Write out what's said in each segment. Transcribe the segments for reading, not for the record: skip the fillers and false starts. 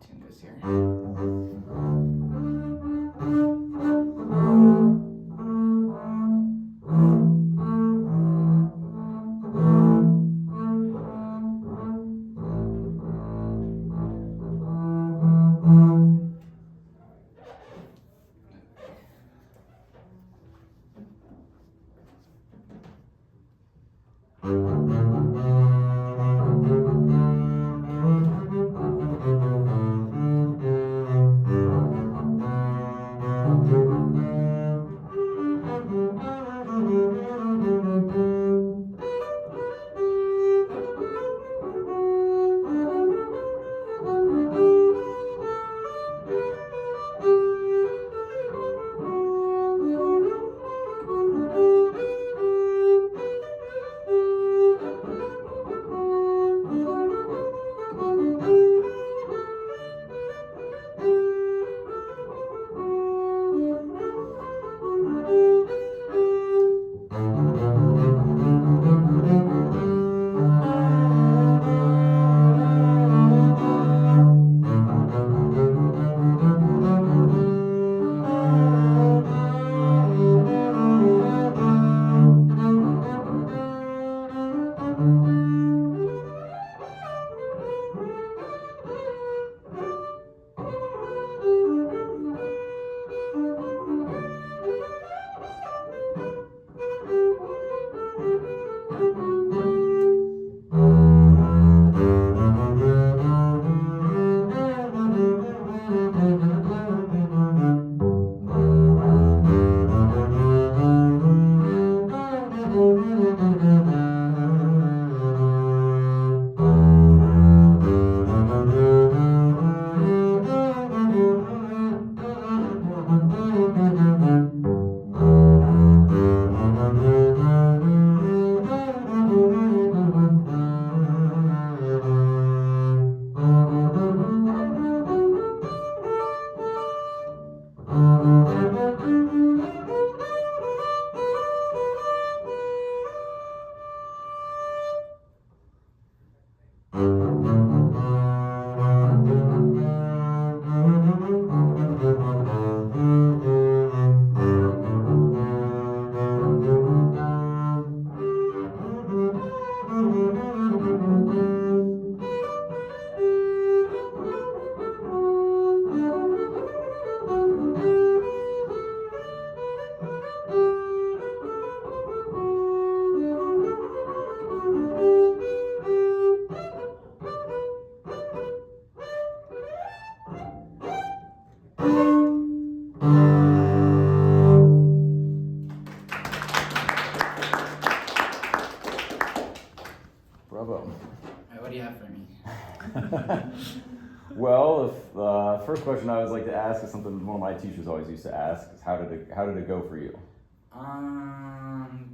tune this here. Well, the first question I always like to ask is something one of my teachers always used to ask: is how did it go for you?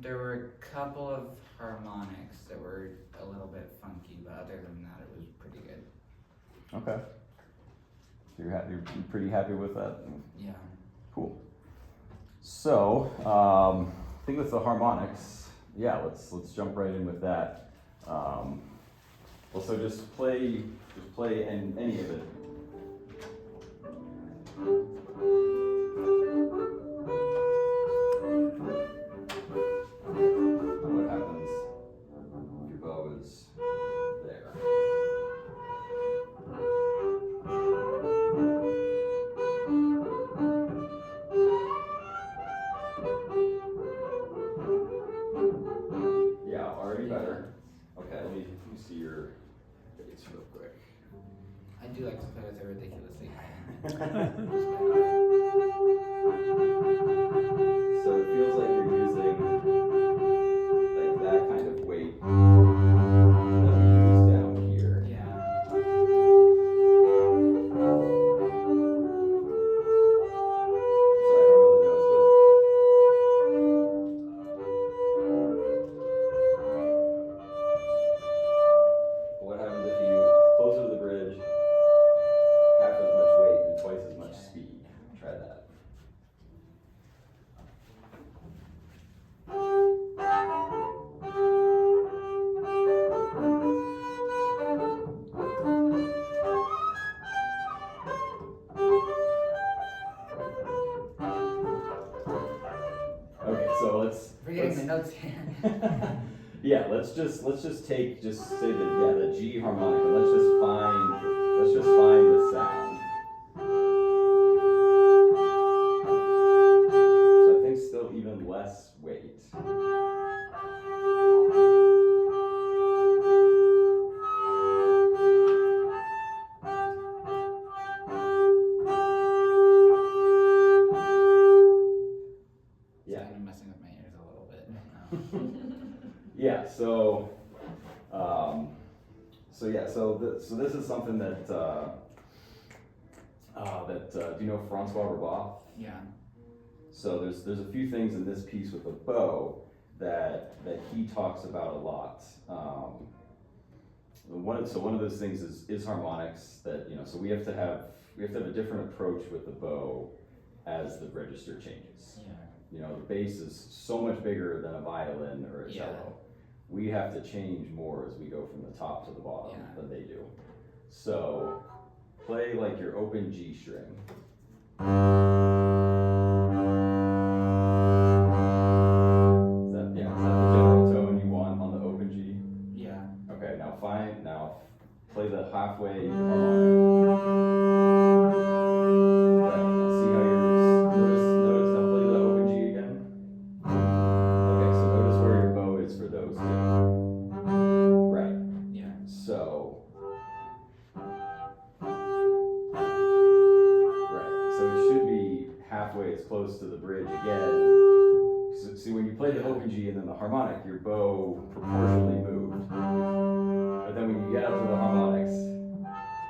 There were a couple of harmonics that were a little bit funky, but other than that, it was pretty good. Okay. So you're pretty happy with that? Yeah. Cool. So, I think with the harmonics, yeah, let's jump right in with that. Well, so just play any of it. What happens if your bow is there? Yeah, already better. Okay, let me see your bass real quick. I do like to play with a ridiculously high So it feels like you're using like that kind of weight that we use down here. Yeah. Sorry, I don't know the notes, but what happens if you closer to the bridge, half as much weight and twice as much speed? So let's. We're getting the notes here. Yeah, let's just say the G harmonic, and let's just find the sound. So I think still even less weight. It's kind of messing with my ears a little bit. Yeah, so this is something that do you know Francois Rabat? Yeah. So there's a few things in this piece with the bow that he talks about a lot. One of those things is harmonics, that so we have to have a different approach with the bow as the register changes. Yeah. The bass is so much bigger than a violin or a cello. Yeah. We have to change more as we go from the top to the bottom than they do. So play like your open G string. Is that the general tone you want on the open G? Yeah. Okay, now play the halfway harmonic. Right, now see how notice now play the open G again. Okay, so notice where your bow is for those two. Right. Yeah. So it should be halfway as close to the bridge again. So, see, when you play the open G and then the harmonic, your bow proportionally moved. But then when you get out to the harmonics,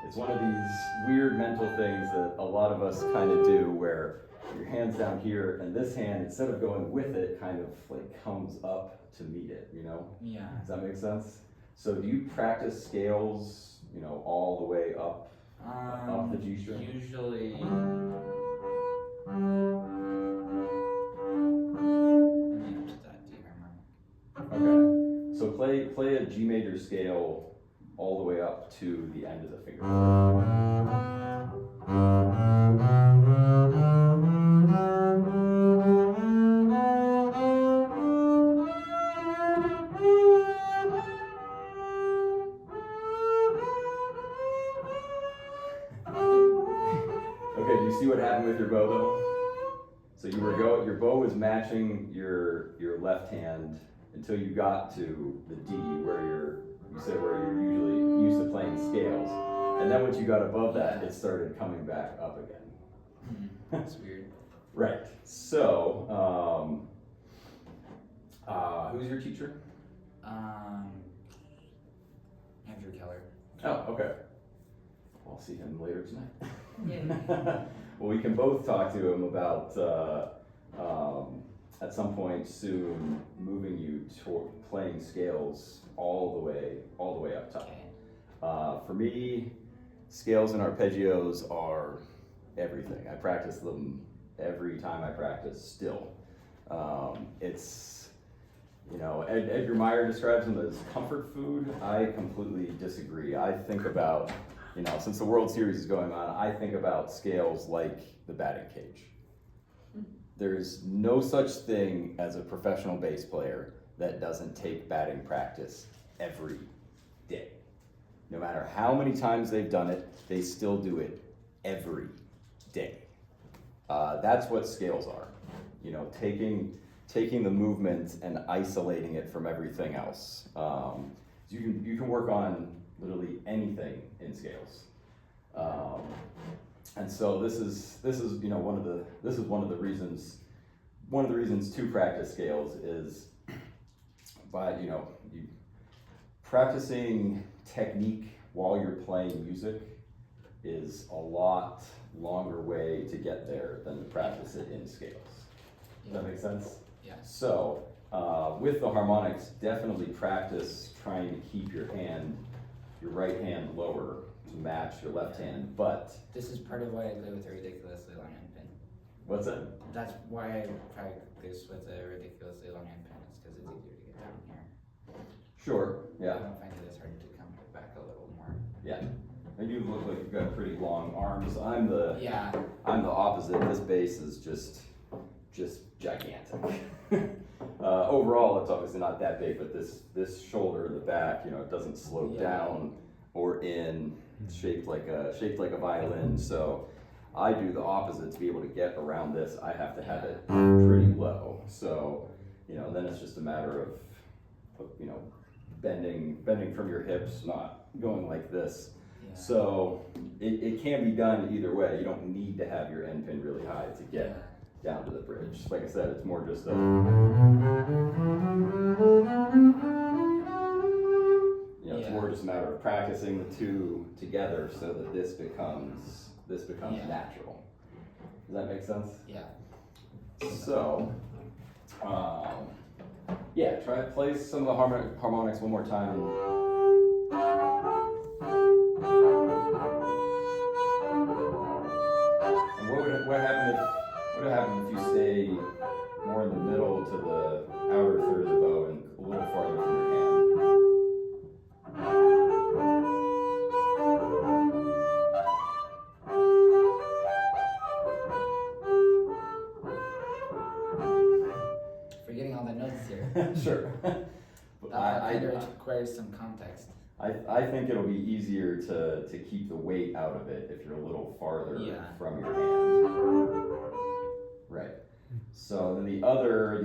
it's one of these weird mental things that a lot of us kind of do, where your hand's down here and this hand, instead of going with it, kind of like comes up to meet it, Yeah. Does that make sense? So do you practice scales, all the way up the G string? Usually. Okay. So play a G major scale all the way up to the end of the fingerboard. Okay, do you see what happened with your bow though? So your bow was matching your left hand until you got to the D, where you're usually used to playing scales. And then once you got above that, it started coming back up again. That's weird. Right. So, who's your teacher? Andrew Keller. Oh, okay. I'll see him later tonight. Yeah. Well, we can both talk to him about at some point soon moving you toward playing scales all the way up top. Okay. For me, scales and arpeggios are everything. I practice them every time I practice still. It's, Edgar Meyer describes them as comfort food. I completely disagree. I think about, since the World Series is going on, I think about scales like the batting cage. There's no such thing as a professional bass player that doesn't take batting practice every day. No matter how many times they've done it, they still do it every day. That's what scales are. Taking the movement and isolating it from everything else. You can work on literally anything in scales. And so this is one of the reasons to practice scales is by practicing technique while you're playing music is a lot longer way to get there than to practice it in scales. Does that make sense? Yeah. So with the harmonics, definitely practice trying to keep your right hand lower to match your left hand, but This is part of why I play with a ridiculously long end pin. what's that? That's why I practice with a ridiculously long end pin. It's because it's easier to get down here. Sure, I yeah, don't find it as hard to come back a little more. yeah. And you look like you've got pretty long arms. I'm the Yeah. opposite. This bass is just gigantic. overall, it's obviously not that big, but this shoulder in the back, it doesn't slope down or in, it's shaped like a violin. So I do the opposite. To be able to get around this, I have to have it pretty low. So, then it's just a matter of bending from your hips, not going like this. Yeah. So it can be done either way. You don't need to have your end pin really high to get down to the bridge. Like I said, it's more just it's more just a matter of practicing the two together so that this becomes natural. Does that make sense? Yeah. So, try to play some of the harmonics one more time. And what would happen if you stay more in the middle to the outer third of the bow and a little farther from your hand? Forgetting all the notes here. Sure. That requires some context. I think it'll be easier to keep the weight out of it if you're a little farther from your hand. Right. So then the other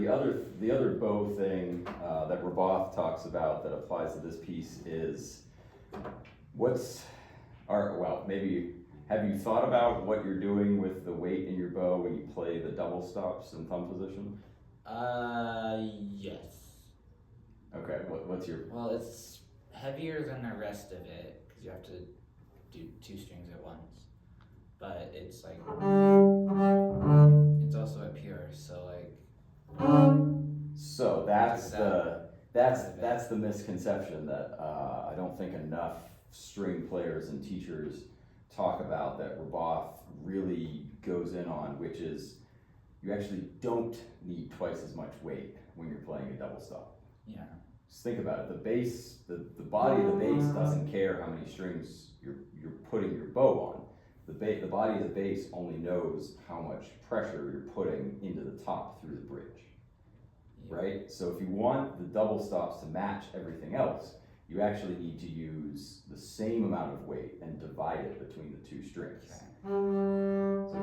bow thing that Gavotte talks about that applies to this piece is maybe have you thought about what you're doing with the weight in your bow when you play the double stops in thumb position? Yes. Okay, what's your... Well, it's heavier than the rest of it, because you have to do two strings at once. But it's like, it's also a pure, so like... So that's the misconception that I don't think enough string players and teachers talk about, that Gavotte really goes in on, which is you actually don't need twice as much weight when you're playing a double stop. Yeah. Just think about it. The bass, the body of the bass doesn't care how many strings you're putting your bow on. The body of the bass only knows how much pressure you're putting into the top through the bridge, right? So if you want the double stops to match everything else, you actually need to use the same amount of weight and divide it between the two strings. Okay. So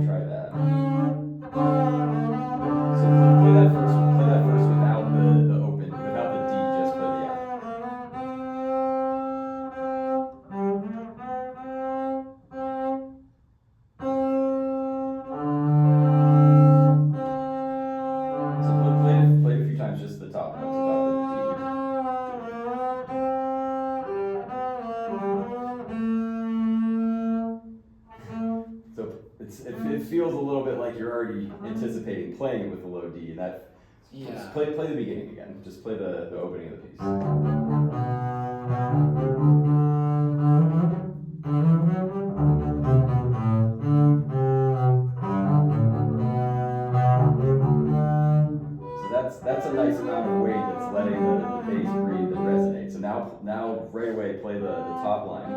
try that. So play that first without the open, without the D, just play the F. So play it a few times, just the top notes without the D. It feels a little bit like you're already anticipating playing it with the low D, and that. Just play the beginning again. Just play the opening of the piece. So that's a nice amount of weight that's letting the bass breathe and resonate. So now right away play the top line.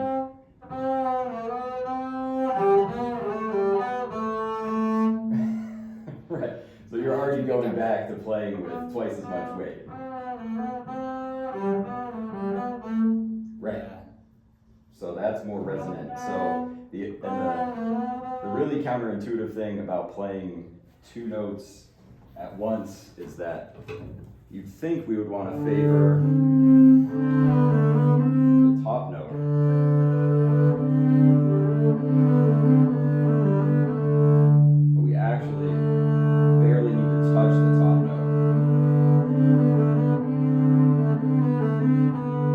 Right. So you're already going back to playing with twice as much weight. Right. So that's more resonant. So the really counterintuitive thing about playing two notes at once is that you'd think we would want to favor the top note. But we actually barely need to touch the top note.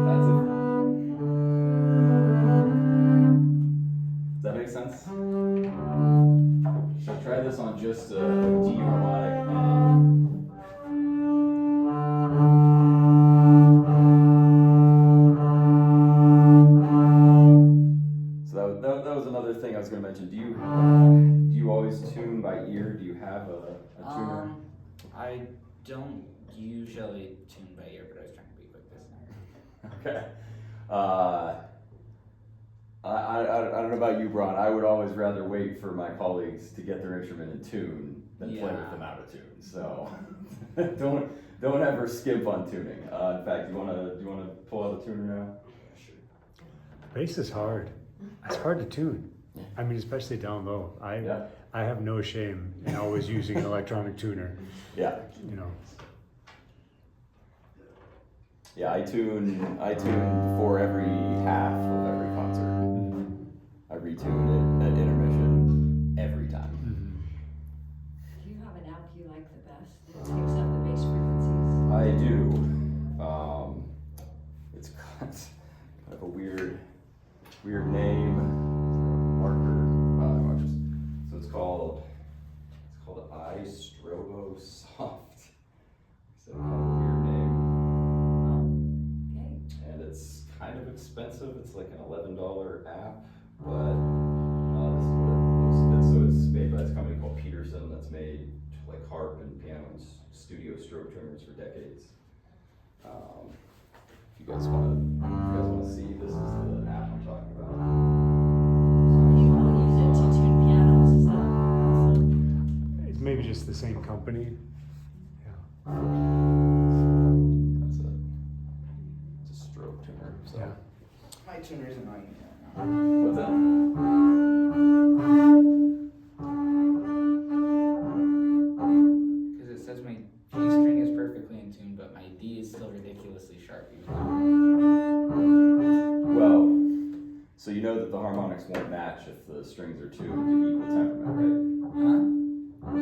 That's it. Does that make sense? So try this on just a D harmonic and so that was another thing I was going to mention. Do you always tune by ear? Do you have a tuner? I don't usually tune by ear, but I was trying to be quick this time. Okay. I don't know about you, Bron. I would always rather wait for my colleagues to get their instrument in tune than play Yeah. with them out of tune. So don't ever skimp on tuning. In fact, do you wanna pull out the tuner now? Sure. Bass is hard. It's hard to tune. Yeah. I mean, especially down low. Yeah. I have no shame in always using an electronic tuner. Yeah. You know. Yeah, I tune before every half of every concert. I retune it at intermission every time. Do you have an app you like the best that takes up the bass frequencies? I do. It's got kind of a weird name. Marker. So it's called iStrobo Soft. So kind of a weird name. Okay. And it's kind of expensive. It's like an $11 app, but this is what most of it. So it's made by this company called Peterson that's made like harp and piano and studio strobe tuners for decades. If you guys want to see, this is the app I'm talking about. You will use it to tune pianos, is that? It's maybe just the same company. Yeah. That's it. It's a strobe tuner. So. Yeah. My tuner's annoying me right now. What's that? Because it says my G string is perfectly in tune, but my D is still ridiculously sharp. Well, so you know that the harmonics won't match if the strings are tuned to equal temperament, right? Huh?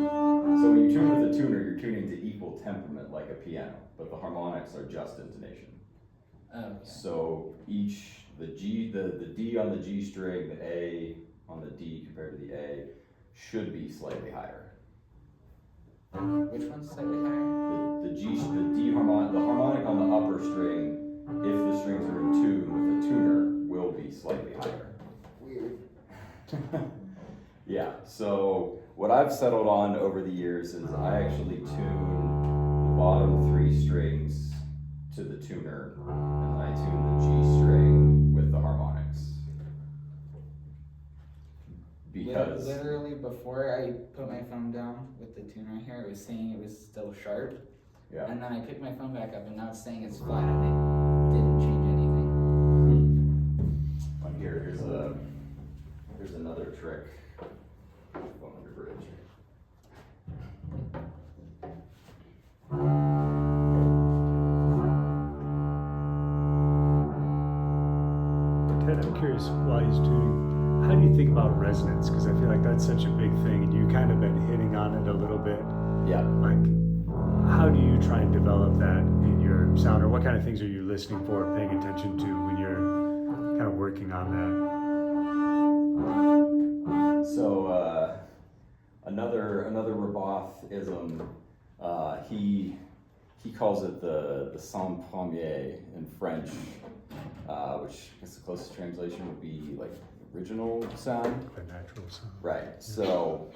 So when you tune with a tuner, you're tuning to equal temperament like a piano, but the harmonics are just intonation. Oh, okay. So the D on the G string, the A on the D compared to the A should be slightly higher. Which one's slightly higher? The D harmonic, the harmonic on the upper string, if the strings are in tune with a tuner, will be slightly higher. Weird. Yeah, so what I've settled on over the years is I actually tune the bottom 3 strings to the tuner, and then I tune the G string with the harmonics. Because Literally before I put my phone down with the tuner here, it was saying it was still sharp. yeah. And then I picked my phone back up and now it's saying it's flat and it didn't change anything. On here's another trick. Phone under bridge. Ted, I'm curious, while he's tuning, how do you think about resonance? Because I feel like that's such a big thing, and you kind of been hitting on it a little bit. Yeah. Like, how do you try and develop that in your sound, or what kind of things are you listening for, paying attention to when you're kind of working on that? So another Roboth-ism, he calls it the son premier in French, which I guess the closest translation would be like original sound. The natural sound. Right. So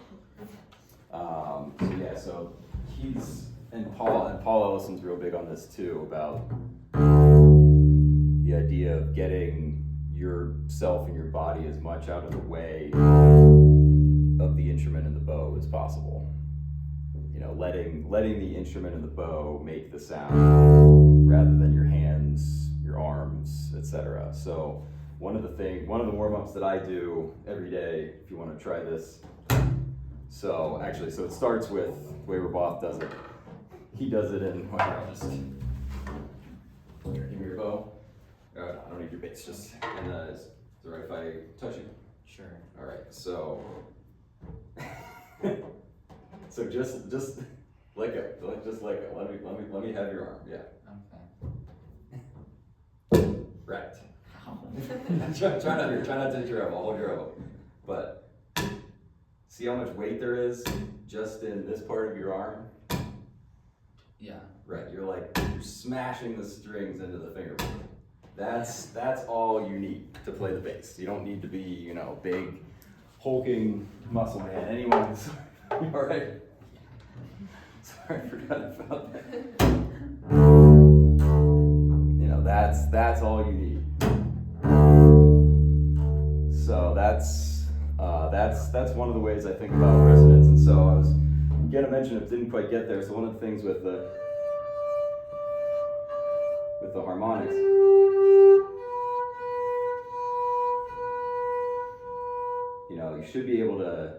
so he's and Paul Ellison's real big on this too, about the idea of getting yourself and your body as much out of the way of the instrument and the bow as possible. You know, letting the instrument and the bow make the sound rather than your hands, your arms, etc. So one of the warm-ups that I do every day, if you want to try this. So it starts with the way Roboth does it. He does it in, I'll just give me your bow. I don't need your bass, just, and is it alright if I touch you? Sure. Alright, so, so just let go, just let go, let me have your arm, yeah. Okay. Right. Ow. try not to hit your elbow, hold your elbow. But, see how much weight there is just in this part of your arm? Yeah. Right, you're smashing the strings into the fingerboard. That's all you need to play the bass. You don't need to be, big, hulking muscle man. Anyone's, all right? Sorry, I forgot about that. That's all you need. So that's one of the ways I think about resonance. And so I was again, I mentioned it didn't quite get there. So one of the things with the harmonics, you know, you should be able to,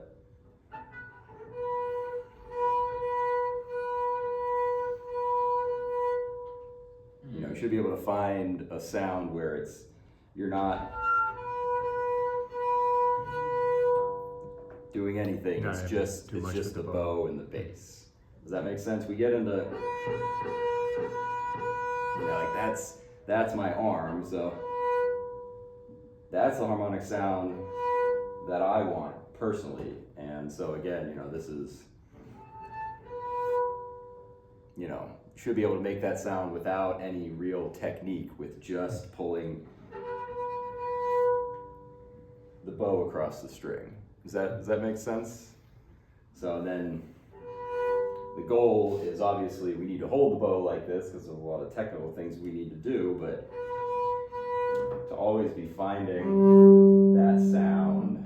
you know, you should be able to find a sound where you're not doing anything. Not It's having just too much the with the bow and the bass. Does that make sense? We get into, you know, like that's my arm, so that's the harmonic sound that I want personally. And so again, you know, this is, you know, you should be able to make that sound without any real technique, with just pulling the bow across the string. Does that make sense? So then the goal is, obviously we need to hold the bow like this because of a lot of technical things we need to do, but to always be finding that sound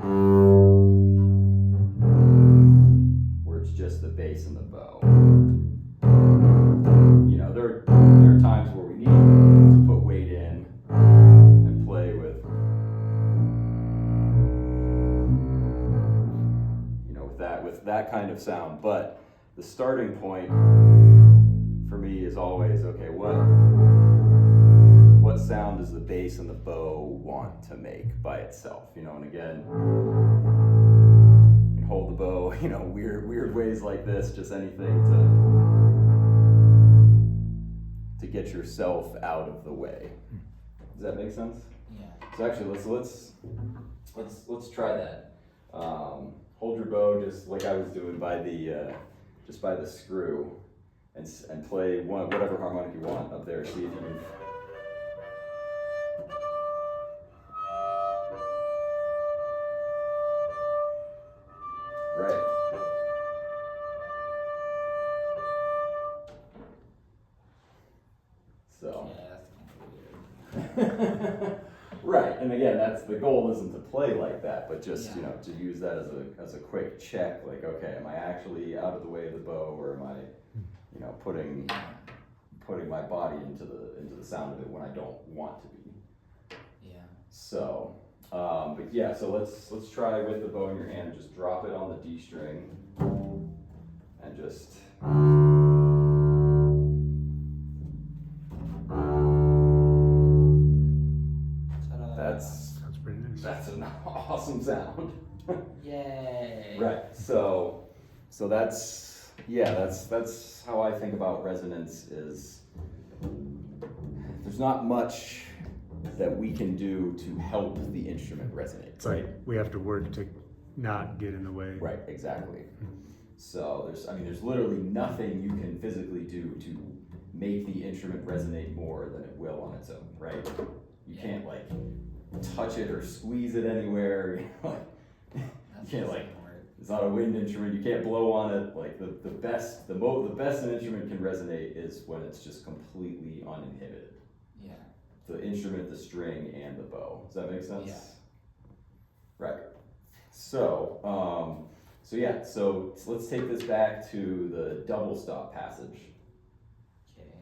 where it's just the bass and the bow. You know, there are times where we need to put weight in and play with, you know, with that kind of sound, but the starting point for me is always, okay, what sound does the bass and the bow want to make by itself, you know? And again, you can hold the bow, you know, weird ways like this, just anything to get yourself out of the way. Does that make sense? Yeah. So actually, let's try that. Hold your bow just like I was doing by the screw, and play whatever harmonic you want up there. See if you can. Right. So. Yeah, that's kind of weird. Right, and again, that's the goal, isn't to play like that, but just, Yeah. you know, to use that as a quick check, like, okay, am I actually out of the way of the bow, or am I, you know, putting my body into the sound of it when I don't want to be. Yeah. So, but yeah, so let's try with the bow in your hand, just drop it on the D string, and just. Sounds pretty nice. That's an awesome sound. Yay. Right. So that's how I think about resonance. Is there's not much that we can do to help the instrument resonate. It's like we have to work to not get in the way. Right. Exactly. So there's literally nothing you can physically do to make the instrument resonate more than it will on its own. Right. You can't like touch it or squeeze it anywhere. You know, you can't like. It's not a wind instrument. You can't blow on it. Like the best an instrument can resonate is when it's just completely uninhibited. Yeah. The instrument, the string, and the bow. Does that make sense? Yeah. Right. So let's take this back to the double stop passage. Okay.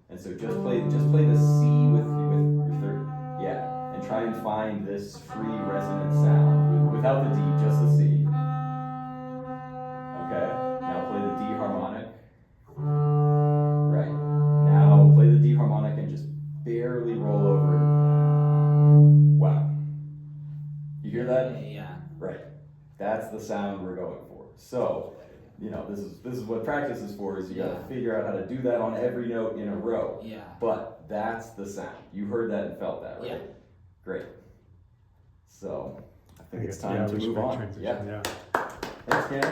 And so just play the C with your third. Yeah. And try and find this free resonant sound without the D, just the C. Okay. Now play the D harmonic. Right. Now play the D harmonic and just barely roll over it. Wow. You hear that? Yeah. Right. That's the sound we're going for. So, you know, this is what practice is for, is you gotta figure out how to do that on every note in a row. Yeah. But that's the sound. You heard that and felt that, right? Yeah. Great. So, I think it's Yeah, time to we should move make on. transition, Yeah. yeah. Thanks, Ken.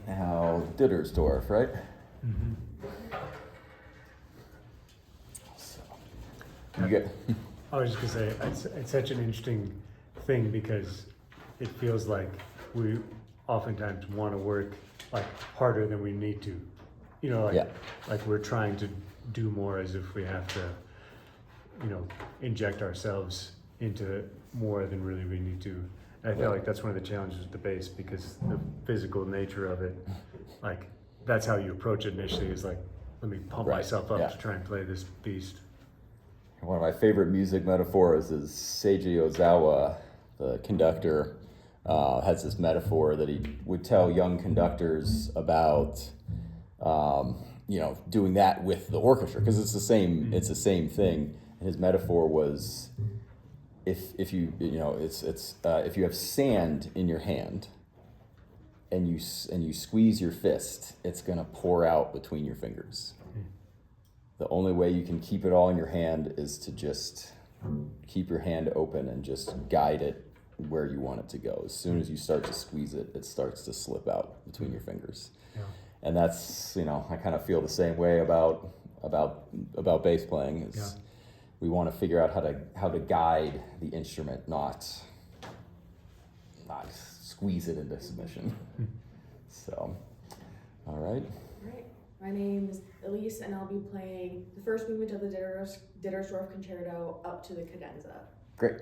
Now, Dittersdorf, right? Mhm. So, you get. I was just gonna say, it's such an interesting thing because it feels like we oftentimes want to work like harder than we need to. You know, like Yeah. like we're trying to do more as if we have to inject ourselves into it more than really we need to. And I feel like that's one of the challenges with the bass, because the physical nature of it, like that's how you approach it initially, is like, let me pump Right, myself up yeah. to try and play this beast. One of my favorite music metaphors is Seiji Ozawa, the conductor, has this metaphor that he would tell young conductors about, doing that with the orchestra, because it's the same thing. And his metaphor was, if you have sand in your hand, and you squeeze your fist, it's gonna pour out between your fingers. The only way you can keep it all in your hand is to just keep your hand open and just guide it where you want it to go. As soon as you start to squeeze it, it starts to slip out between your fingers. Yeah. And that's, I kind of feel the same way about bass playing. Yeah. We want to figure out how to guide the instrument, not squeeze it into submission. So, all right. Alright, my name is Elise, and I'll be playing the first movement of the Dittersdorf Concerto up to the cadenza. Great.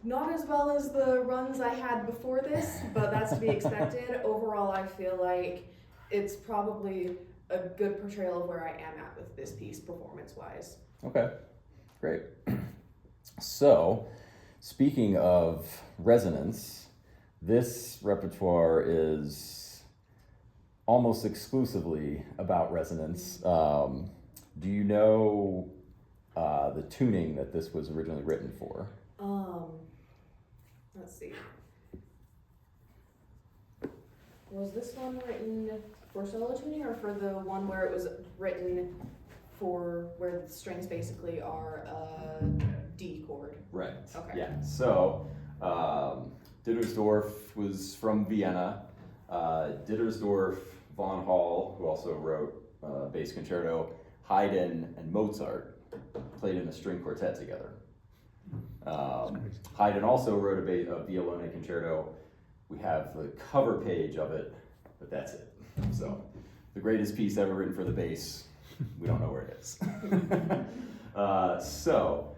Not as well as the runs I had before this, but that's to be expected. Overall, I feel like it's probably a good portrayal of where I am at with this piece, performance-wise. Okay, great. So, speaking of resonance, this repertoire is almost exclusively about resonance. Do you know the tuning that this was originally written for? Let's see. Was this one written for solo tuning or for the one where it was written for where the strings basically are a D chord? Right. Okay. Yeah. So, Dittersdorf was from Vienna. Dittersdorf, Von Hall, who also wrote bass concerto, Haydn, and Mozart played in a string quartet together. Haydn also wrote a violone concerto. We have the cover page of it, but that's it. So, the greatest piece ever written for the bass, we don't know where it is. So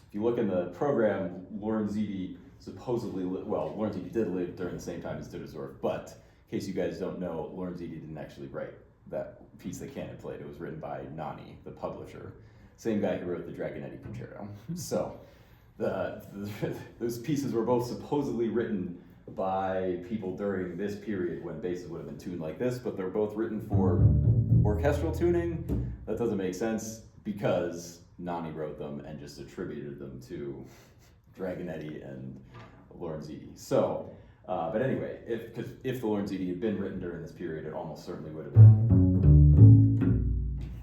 if you look in the program, Lorenziti supposedly, Lorenziti did live during the same time as Dittersdorf, but in case you guys don't know, Lorenziti didn't actually write that piece that Cannon played. It was written by Nani, the publisher. Same guy who wrote the Dragonetti Concerto. So those pieces were both supposedly written by people during this period when basses would have been tuned like this, but they're both written for orchestral tuning. That doesn't make sense because Nani wrote them and just attributed them to Dragonetti and Lorenziti. So, but anyway, if the Lorenziti had been written during this period, it almost certainly would have been.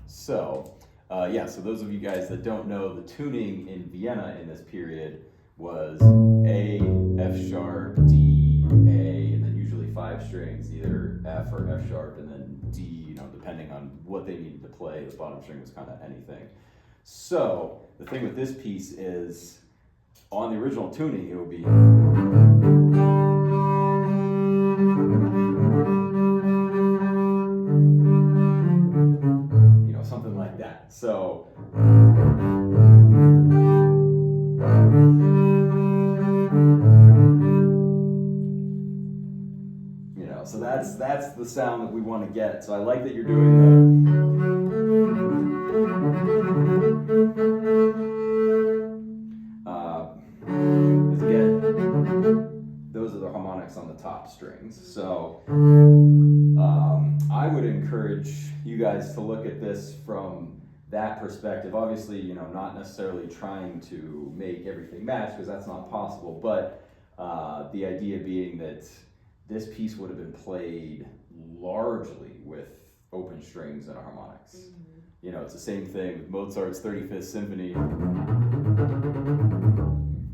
So, so those of you guys that don't know, the tuning in Vienna in this period was A, F sharp, D, A, and then usually 5 strings, either F or F sharp, and then D, depending on what they needed to play. The bottom string was kind of anything. So, the thing with this piece is, on the original tuning, it would be, something like that. So, so that's the sound that we want to get. So I like that you're doing because again, those are the harmonics on the top strings. So I would encourage you guys to look at this from that perspective. Obviously, not necessarily trying to make everything match because that's not possible, but the idea being that this piece would have been played largely with open strings and harmonics. Mm-hmm. It's the same thing with Mozart's 35th Symphony.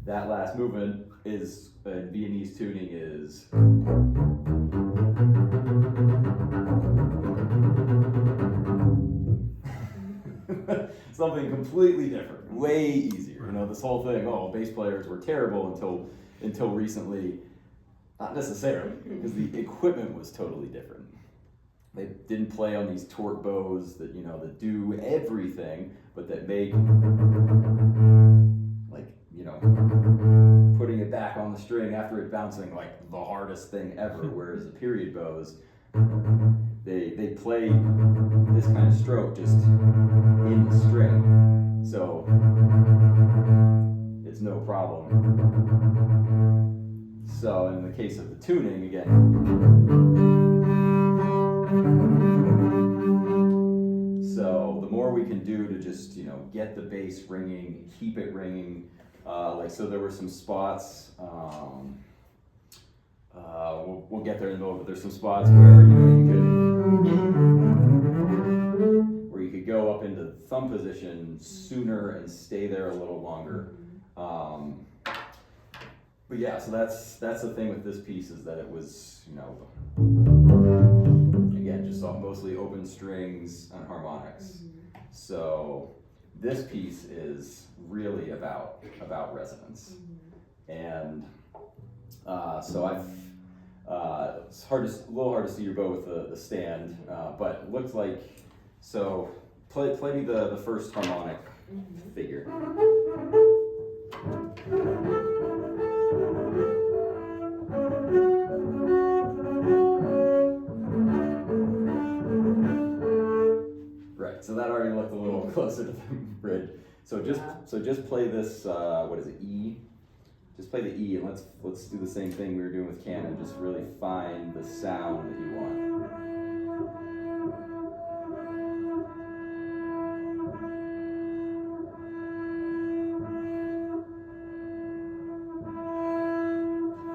That last movement is, in Viennese tuning, is something completely different, way easier. This whole thing, bass players were terrible until recently. Not necessarily, because the equipment was totally different. They didn't play on these torque bows that that do everything, but that make putting it back on the string after it bouncing like the hardest thing ever. Whereas the period bows, they play this kind of stroke just in the string, so it's no problem. So in the case of the tuning, again, so the more we can do to just, get the bass ringing, keep it ringing, so there were some spots, we'll get there in a moment, but there's some spots where, you could go up into thumb position sooner and stay there a little longer. But yeah, so that's the thing with this piece is that it was, again, just mostly open strings and harmonics. Mm-hmm. So this piece is really about resonance. Mm-hmm. And so it's a little hard to see your bow with the stand, but it looks like, so play me the first harmonic figure. Right, so that already looked a little closer to the bridge. So just play this, what is it, E? Just play the E, and let's do the same thing we were doing with canon. Just really find the sound that you want.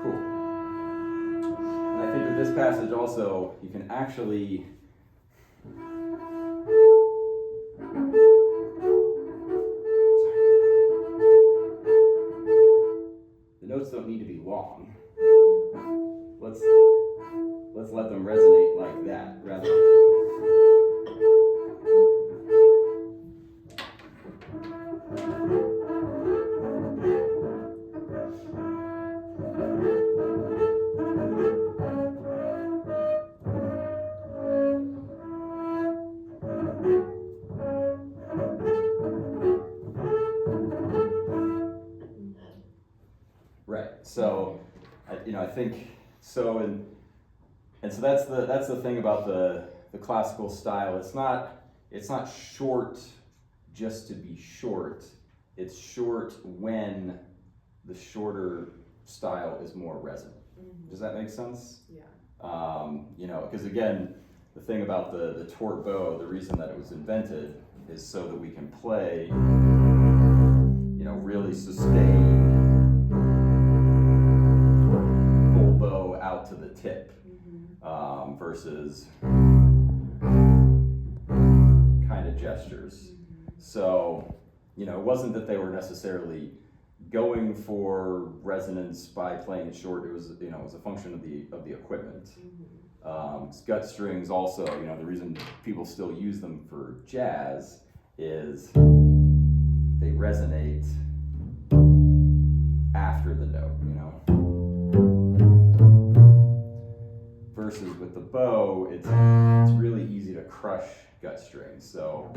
Cool. And I think with this passage also, you can actually notes don't need to be long. Let's let them resonate like that rather. So, I think so, and so that's the thing about the classical style. It's not short just to be short. It's short when the shorter style is more resonant. Does that make sense? Yeah. Because again, the thing about the torque bow, the reason that it was invented is so that we can play, really sustain. Out to the tip versus kind of gestures. So, it wasn't that they were necessarily going for resonance by playing it short. It was, it was a function of the equipment. Gut strings also, the reason people still use them for jazz is they resonate after the note, Versus with the bow, it's really easy to crush gut strings. So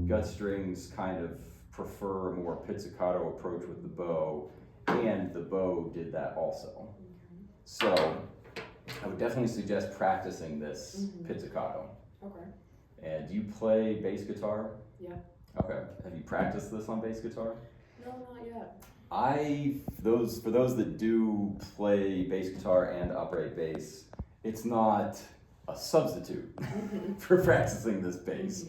gut strings kind of prefer a more pizzicato approach with the bow, and the bow did that also. So I would definitely suggest practicing this pizzicato. Okay. And do you play bass guitar? Yeah. Okay. Have you practiced this on bass guitar? No, not yet. For those that do play bass guitar and upright bass, it's not a substitute for practicing this bass.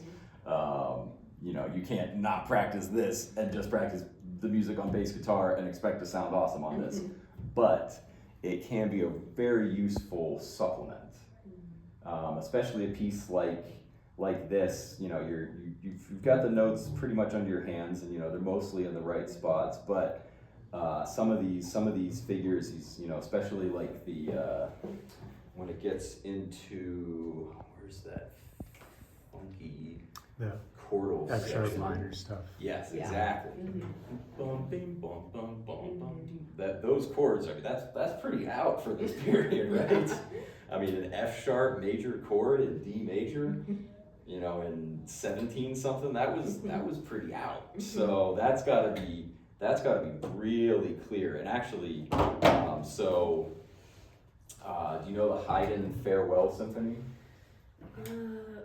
You can't not practice this and just practice the music on bass guitar and expect to sound awesome on this. But it can be a very useful supplement, especially a piece like this. You've got the notes pretty much under your hands, and they're mostly in the right spots. But some of these figures, especially like when it gets into where's that funky chordal extra section. minor stuff. Yes, exactly. Bum, bing, bum, bum, bum, bum. Those chords that's pretty out for this period, right? I mean, an F sharp major chord in D major, in 17 something, that was pretty out. So that's got to be really clear. And actually, do you know the Haydn Farewell Symphony?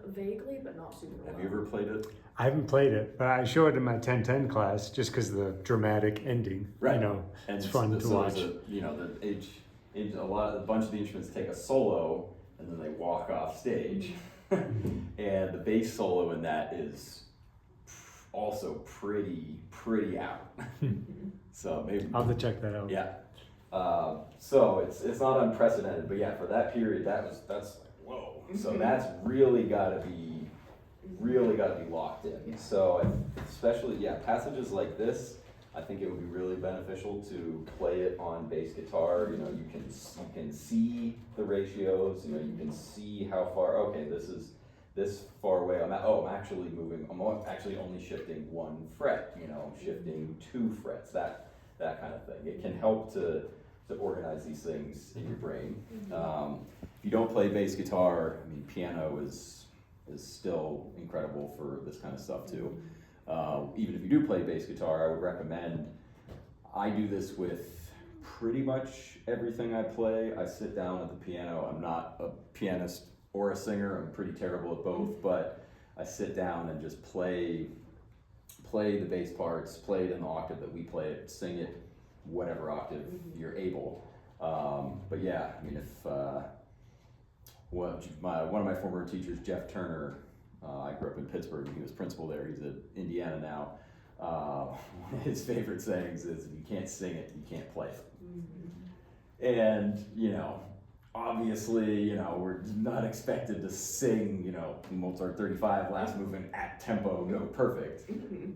Vaguely, but not super well. Have you ever played it? I haven't played it, but I show it in my 10-10 class just because of the dramatic ending. Right. And it's fun to watch. A bunch of the instruments take a solo and then they walk off stage. And the bass solo in that is also pretty out. So maybe I'll have to check that out. Yeah. So it's not unprecedented, but yeah, for that period, that's like, whoa. So that's really got to be locked in. So especially passages like this, I think it would be really beneficial to play it on bass guitar. You can see the ratios. You can see how far. Okay, this is this far away. I'm actually moving. I'm actually only shifting one fret. Shifting 2 frets. That kind of thing. It can help to organize these things in your brain. If you don't play bass guitar, I mean, piano is is still incredible for this kind of stuff too. Even if you do play bass guitar, I would recommend, I do this with pretty much everything I play. I sit down at the piano. I'm not a pianist or a singer. I'm pretty terrible at both, but I sit down and just play the bass parts, play it in the octave that we play it, sing it, whatever octave you're able. But yeah, I mean, if one of my former teachers, Jeff Turner, I grew up in Pittsburgh, and he was principal there. He's at Indiana now. One of his favorite sayings is, if you can't sing it, you can't play it. And, you know, obviously, you know, we're not expected to sing, you know, Mozart 35 last movement at tempo, go perfect.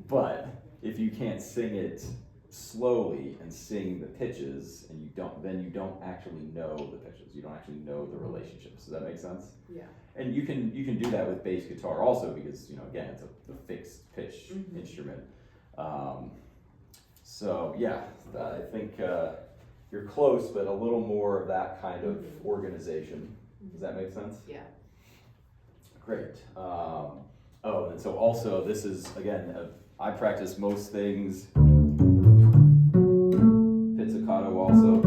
But if you can't sing it slowly and sing the pitches, and then you don't actually know the pitches. You don't actually know the relationships. Does that make sense? Yeah. And you can do that with bass guitar also, because, you know, again, it's a fixed pitch instrument. So yeah, I think you're close, but a little more of that kind of organization. Does that make sense? Yeah. Great. And so also, this is, again, I practice most things pizzicato also,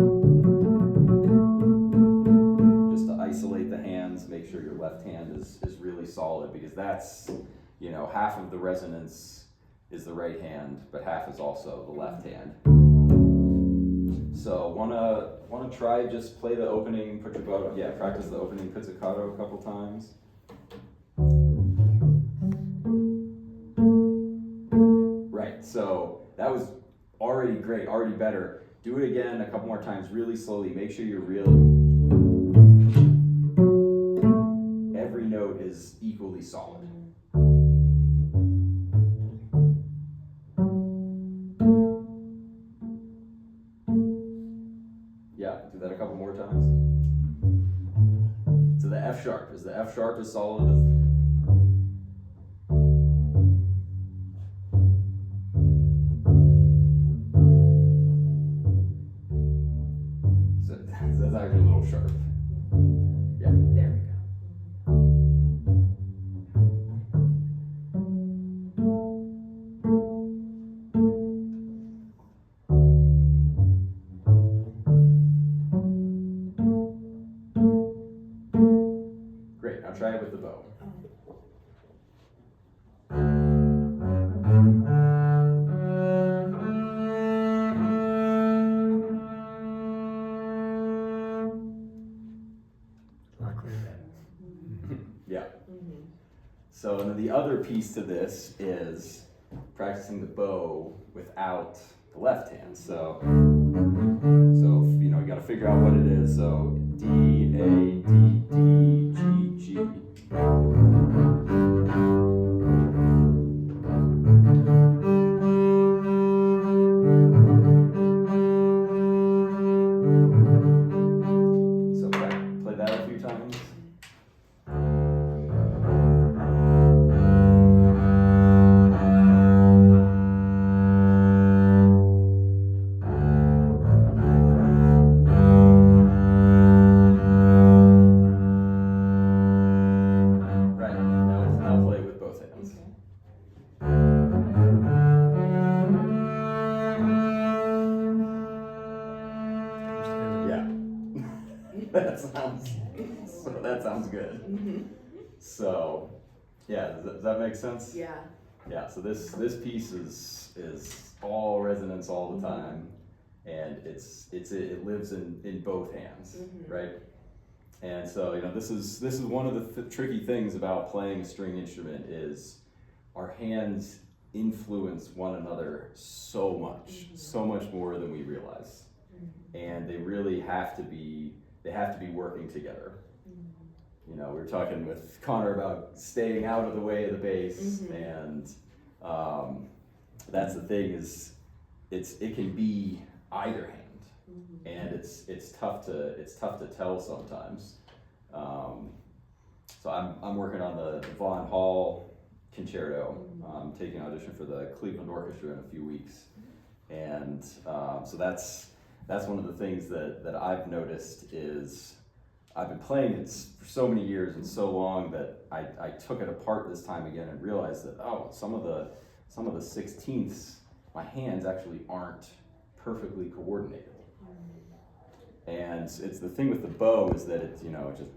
just to isolate the hands, make sure your left hand is really solid, because that's, you know, half of the resonance is the right hand, but half is also the left hand. So wanna try just play the opening pizzicato? Yeah, practice the opening pizzicato a couple times. Right. So that was already great, already better. Do it again a couple more times, really slowly. Make sure you're every note is equally solid. Yeah, do that a couple more times. So the F sharp, is the F sharp as solid as... So that's actually a little sharp. Yeah. There we go. Great, now try it with the bow. Yeah. So and then the other piece to this is practicing the bow without the left hand. So you know, you got to figure out what it is. So D, A, D, D, G, G. So play that a few times. That sounds good. So, yeah, does that make sense? Yeah. Yeah. So this piece is all resonance all the time, and it lives in both hands, right? And so, you know, this is one of the tricky things about playing a string instrument is our hands influence one another so much more than we realize, and they really have to be working together. You know, we were talking with Connor about staying out of the way of the bass, and that's the thing is, it can be either hand, and it's tough to tell sometimes. So I'm working on the Von Hall Concerto. I'm taking an audition for the Cleveland Orchestra in a few weeks, and so that's one of the things that I've noticed is I've been playing it for so many years and so long that I took it apart this time again and realized that, oh, some of the 16ths, my hands actually aren't perfectly coordinated. And it's the thing with the bow is that it's, you know, it just,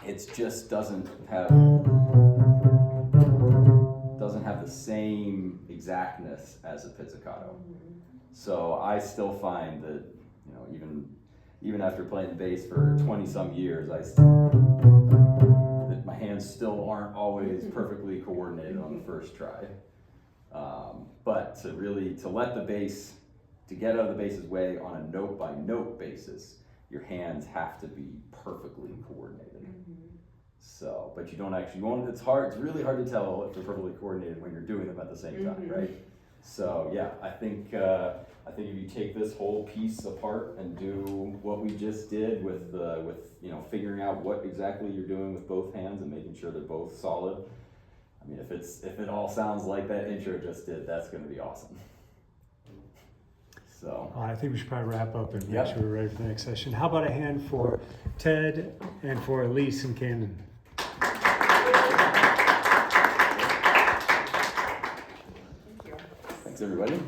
it just doesn't have the same exactness as a pizzicato. So I still find that, you know, even after playing the bass for 20 some years, that my hands still aren't always perfectly coordinated on the first try. But to let the bass, to get out of the bass's way on a note by note basis, your hands have to be perfectly coordinated. So, but you don't actually, it's really hard to tell if they're perfectly coordinated when you're doing them at the same time, right? So yeah, I think if you take this whole piece apart and do what we just did with you know, figuring out what exactly you're doing with both hands and making sure they're both solid. I mean, if it all sounds like that intro just did, that's going to be awesome. So I think we should probably wrap up and make Yep. sure we're ready for the next session. How about a hand for Ted and for Elise and Camden? thanks everybody.